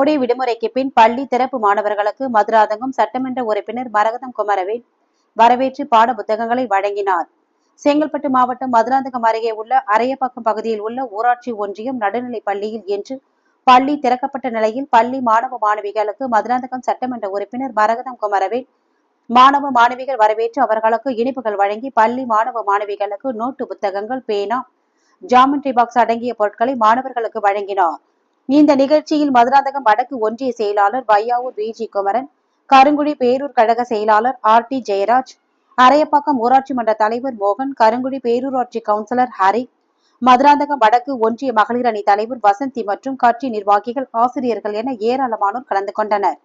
கோடை விடுமுறைக்கு பின் பள்ளி திறப்பு மாணவர்களுக்கு மதுராந்தகம் சட்டமன்ற உறுப்பினர் மரகதம் குமரவேல் வரவேற்று பாட புத்தகங்களை வழங்கினார். செங்கல்பட்டு மாவட்டம் மதுராந்தகம் அருகே உள்ள அரையப்பாக்கம் பகுதியில் உள்ள ஊராட்சி ஒன்றியம் நடுநிலைப் பள்ளியில் இன்று பள்ளி திறக்கப்பட்ட நிலையில் பள்ளி மாணவ மாணவிகளுக்கு மதுராந்தகம் சட்டமன்ற உறுப்பினர் மரகதம் குமரவேல் மாணவ மாணவிகள் வரவேற்று அவர்களுக்கு இனிப்புகள் வழங்கி பள்ளி மாணவ மாணவிகளுக்கு நோட்டு புத்தகங்கள், பேனா, ஜாமெட்ரி பாக்ஸ் அடங்கிய பொருட்களை மாணவர்களுக்கு வழங்கினார். இந்த நிகழ்ச்சியில் மதுராந்தகம் வடக்கு ஒன்றிய செயலாளர் வையாவூர் வி.ஜி. குமரன், கருங்குடி பேரூர் கழக செயலாளர் ஆர்.டி. ஜெயராஜ், அரையப்பாக்கம் ஊராட்சி மன்ற தலைவர் மோகன், கருங்குடி பேரூராட்சி கவுன்சிலர் ஹரி, மதுராந்தகம் வடக்கு ஒன்றிய மகளிர் அணி தலைவர் வசந்தி மற்றும் கட்சி நிர்வாகிகள், ஆசிரியர்கள் என ஏராளமானோர் கலந்து கொண்டனர்.